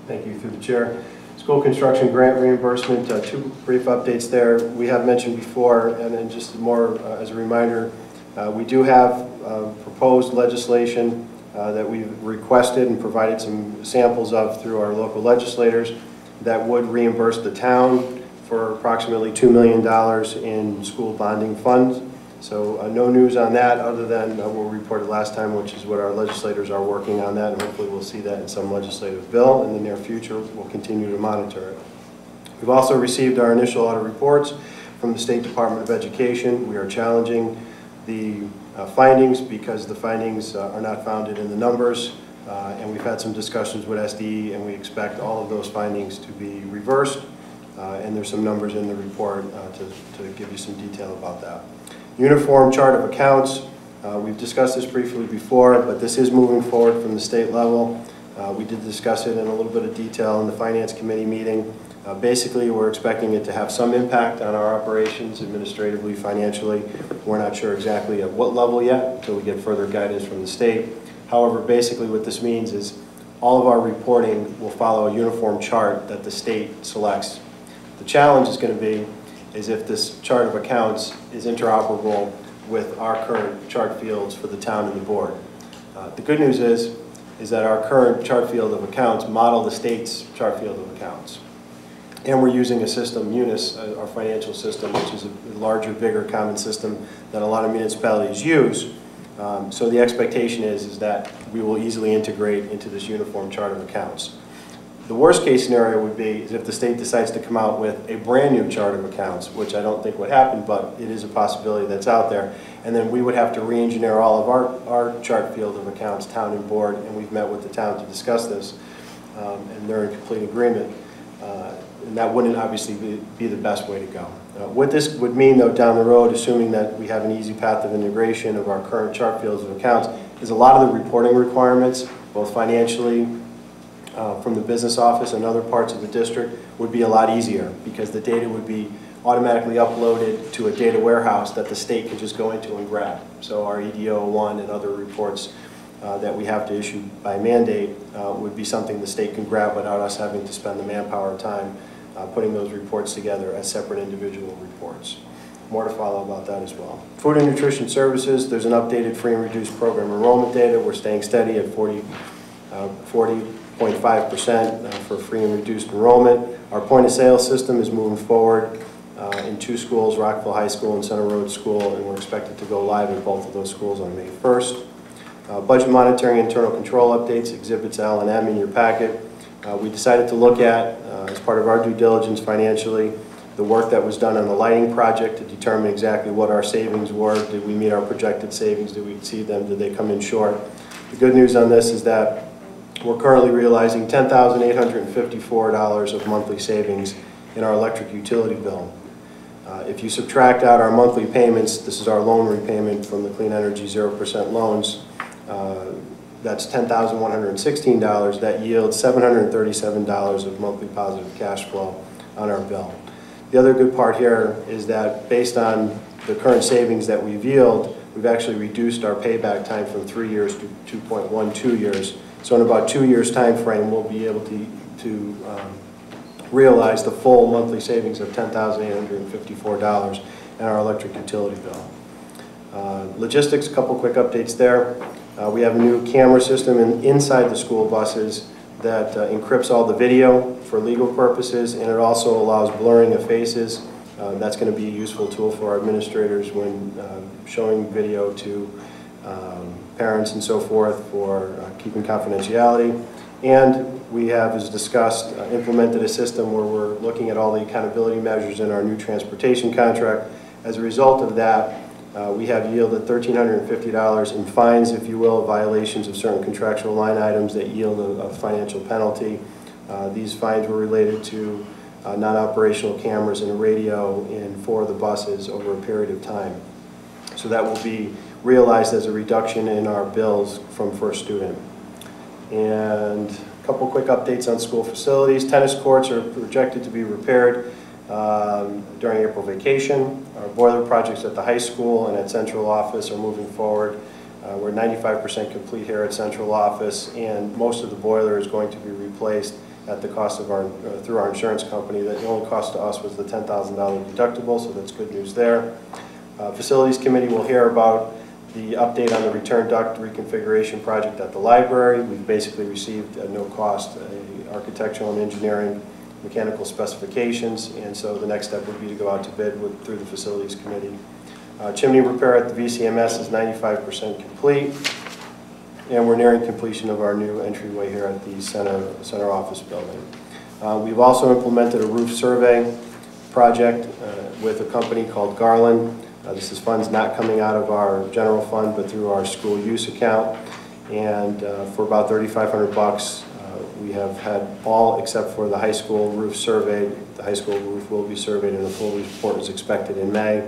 Thank you, through the chair. School construction grant reimbursement, two brief updates there. We have mentioned before, and then just more as a reminder, we do have proposed legislation that we've requested and provided some samples of through our local legislators that would reimburse the town for approximately $2 million in school bonding funds. So no news on that other than what we reported last time, which is what our legislators are working on that, and hopefully we'll see that in some legislative bill in the near future. We'll continue to monitor it. We've also received our initial audit reports from the State Department of Education. We are challenging the findings because the findings are not founded in the numbers, and we've had some discussions with SDE, and we expect all of those findings to be reversed, and there's some numbers in the report to give you some detail about that. Uniform chart of accounts, we've discussed this briefly before, but this is moving forward from the state level. We did discuss it in a little bit of detail in the Finance Committee meeting. Basically, we're expecting it to have some impact on our operations, administratively, financially. We're not sure exactly at what level yet until we get further guidance from the state. However, basically what this means is all of our reporting will follow a uniform chart that the state selects. The challenge is going to be is if this chart of accounts is interoperable with our current chart fields for the town and the board. The good news is that our current chart field of accounts model the state's chart field of accounts. And we're using a system, Munis, our financial system, which is a larger, bigger common system that a lot of municipalities use. So the expectation is that we will easily integrate into this uniform chart of accounts. The worst case scenario would be is if the state decides to come out with a brand new chart of accounts, which I don't think would happen, but it is a possibility that's out there. And then we would have to re-engineer all of our chart field of accounts, town and board, and we've met with the town to discuss this, and they're in complete agreement. And that wouldn't obviously be the best way to go. What this would mean, though, down the road, assuming that we have an easy path of integration of our current chart fields of accounts, is a lot of the reporting requirements, both financially, from the business office and other parts of the district, would be a lot easier because the data would be automatically uploaded to a data warehouse that the state could just go into and grab. So our EDO-01 and other reports that we have to issue by mandate would be something the state can grab without us having to spend the manpower time putting those reports together as separate individual reports. More to follow about that as well. Food and nutrition services, there's an updated free and reduced program enrollment data. We're staying steady at 40.5% for free and reduced enrollment. Our point of sale system is moving forward in two schools, Rockville High School and Center Road School, and we're expected to go live in both of those schools on May 1st. Budget monitoring internal control updates, exhibits L and M in your packet. We decided to look at, as part of our due diligence financially, the work that was done on the lighting project to determine exactly what our savings were. Did we meet our projected savings? Did we exceed them? Did they come in short? The good news on this is that we're currently realizing $10,854 of monthly savings in our electric utility bill. If you subtract out our monthly payments, this is our loan repayment from the Clean Energy 0% loans, that's $10,116. That yields $737 of monthly positive cash flow on our bill. The other good part here is that based on the current savings that we've yielded, we've actually reduced our payback time from 3 years to 2.12 years. So in about 2 years time frame, we'll be able to realize the full monthly savings of $10,854 in our electric utility bill. Logistics, a couple quick updates there. We have a new camera system inside the school buses that encrypts all the video for legal purposes, and it also allows blurring of faces. That's going to be a useful tool for our administrators when showing video to parents and so forth for keeping confidentiality. And we have, as discussed, implemented a system where we're looking at all the accountability measures in our new transportation contract. As a result of that, we have yielded $1,350 in fines, if you will, violations of certain contractual line items that yield a financial penalty. These fines were related to non-operational cameras and a radio in 4 of the buses over a period of time. So that will be realized as a reduction in our bills from first student. And a couple quick updates on school facilities. Tennis courts are projected to be repaired during April vacation. Our boiler projects at the high school and at central office are moving forward. We're 95% complete here at central office, and most of the boiler is going to be replaced at the cost of through our insurance company. The only cost to us was the $10,000 deductible, so that's good news there. Facilities Committee will hear about the update on the return duct reconfiguration project at the library. We've basically received at no cost architectural and engineering mechanical specifications, and so the next step would be to go out to bid through the Facilities Committee. Chimney repair at the VCMS is 95% complete, and we're nearing completion of our new entryway here at the center office building. We've also implemented a roof survey project with a company called Garland. This is funds not coming out of our general fund, but through our school use account, and for about $3,500, we have had all except for the high school roof surveyed. The high school roof will be surveyed, and a full report is expected in May.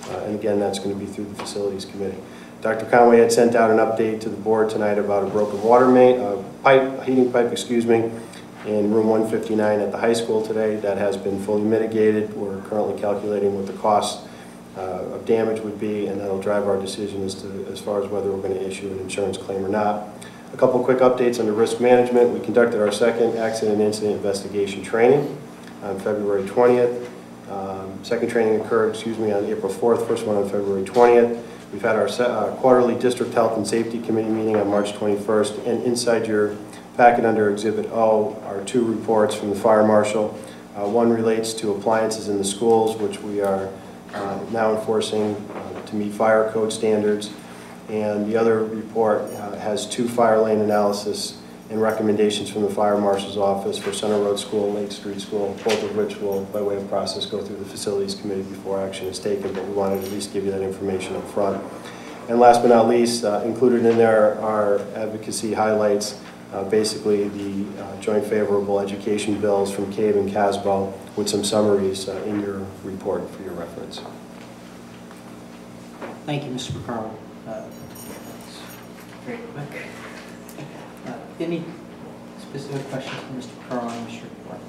And again, that's going to be through the Facilities Committee. Dr. Conway had sent out an update to the board tonight about a broken water main, heating pipe, in room 159 at the high school today. That has been fully mitigated. We're currently calculating what the cost of damage would be, and that'll drive our decision as far as whether we're going to issue an insurance claim or not. A couple quick updates under risk management. We conducted our second accident incident investigation training on February 20th. Second training occurred, on April 4th, first one on February 20th. We've had our quarterly District Health and Safety Committee meeting on March 21st, and inside your packet under Exhibit O are two reports from the Fire Marshal. One relates to appliances in the schools, which we are now enforcing to meet fire code standards, and the other report has two fire lane analysis and recommendations from the Fire Marshal's office for Center Road School and Lake Street School, both of which will, by way of process, go through the Facilities Committee before action is taken, but we wanted to at least give you that information up front. And last but not least, included in there are advocacy highlights, basically the joint favorable education bills from CABE and CASBO with some summaries in your report for your reference. Thank you, Mr. McCarroll. That's very quick. Any specific questions for Mr. McCarroll on this report?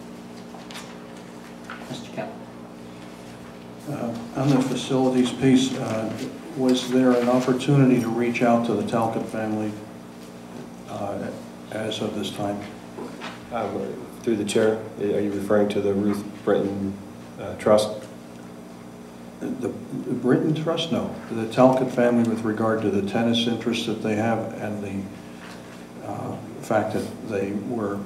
Mr. Kemp. On the facilities piece, was there an opportunity to reach out to the Talcott family as of this time? Through the chair, are you referring to the Ruth Britton Trust? The Britton Trust? No. The Talcott family with regard to the tennis interests that they have and the fact that they were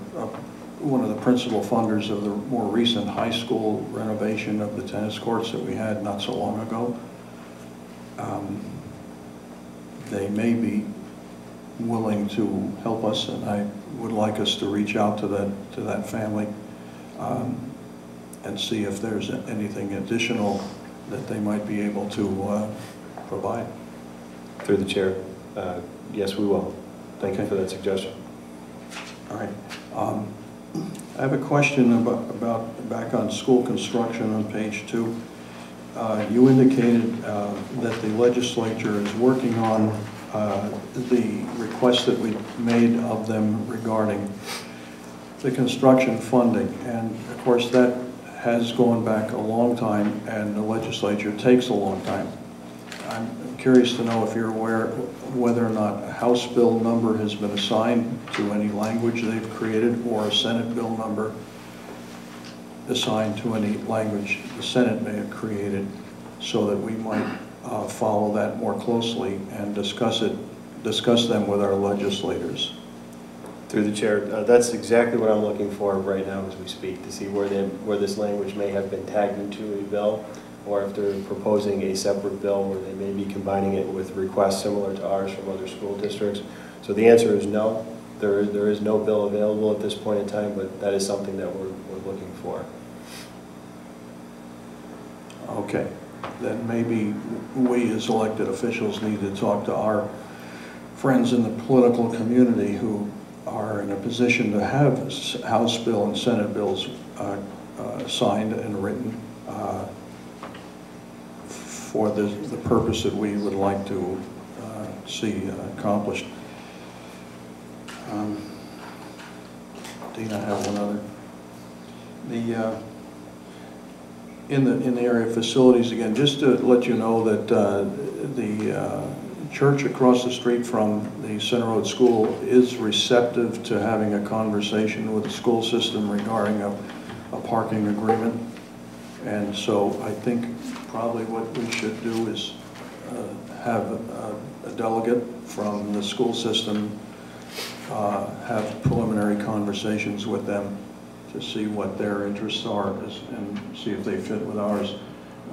one of the principal funders of the more recent high school renovation of the tennis courts that we had not so long ago. They may be willing to help us, and I would like us to reach out to that family and see if there's anything additional that they might be able to provide. Through the chair, yes, we will. Thank you for that suggestion. All right. I have a question about back on school construction on page 2. You indicated that the legislature is working on the request that we made of them regarding the construction funding, and of course that has gone back a long time, and the legislature takes a long time. I'm curious to know if you're aware whether or not a House bill number has been assigned to any language they've created, or a Senate bill number assigned to any language the Senate may have created, so that we might follow that more closely and discuss them with our legislators. Through the chair, that's exactly what I'm looking for right now as we speak, to see where this language may have been tagged into a bill, or if they're proposing a separate bill where they may be combining it with requests similar to ours from other school districts. So the answer is no. There is no bill available at this point in time, but that is something that we're looking for. Okay. Then maybe we as elected officials need to talk to our friends in the political community who are in a position to have House bill and Senate bills signed and written for the purpose that we would like to see accomplished. Dean, I have one other. In the area of facilities, again, just to let you know that the church across the street from the Center Road School is receptive to having a conversation with the school system regarding a parking agreement. And so I think probably what we should do is have a delegate from the school system have preliminary conversations with them to see what their interests are and see if they fit with ours.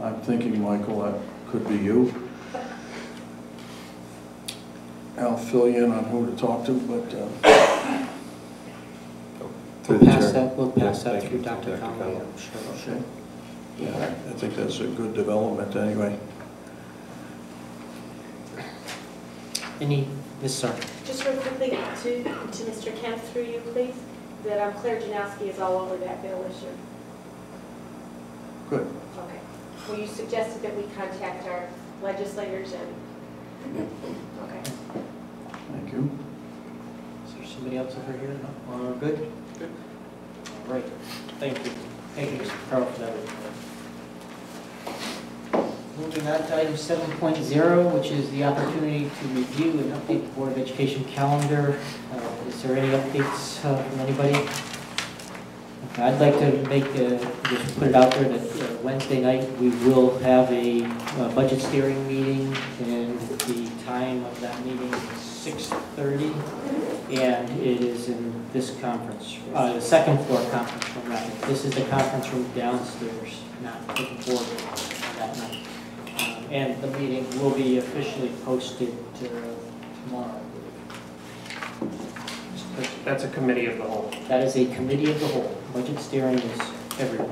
I'm thinking, Michael, that could be you. I'll fill you in on who to talk to, but Through the We'll pass chair. that Thank through you, Dr. Conley. Conley. Sure. yeah, I think that's a good development anyway. Ms. Sir. Just real quickly, to Mr. Kemp, through you, please, that Claire Janowski is all over that bill issue. Good. Okay. Well, you suggested that we contact our legislators and, okay. Thank you. Is there somebody else over here? No? Good? Good. All right. Thank you. Thank you, Mr. Carl, for that report. Moving on to item 7.0, which is the opportunity to review and update the Board of Education calendar. Is there any updates from anybody? Okay, I'd like to just put it out there that Wednesday night we will have a budget steering meeting, and the time of that meeting is 6:30, and it is in this conference, the second floor conference room. Rather. This is the conference room downstairs, not the board that night. And the meeting will be officially posted tomorrow. That's a committee of the whole. That is a committee of the whole. Budget steering is everyone.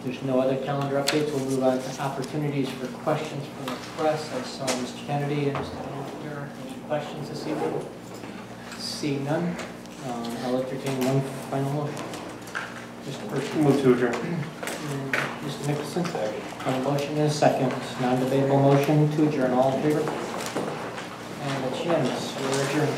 There's no other calendar updates. We'll move on to opportunities for questions from the press. I saw Mr. Kennedy and Mr. Holder. Any questions this evening? Seeing none, I'll entertain one final motion. Mr. Pershing. Move to adjourn. Mr. Nicholson? On a motion and a second. Non-debatable motion to adjourn. All in favor? And it's unanimous. We're adjourned.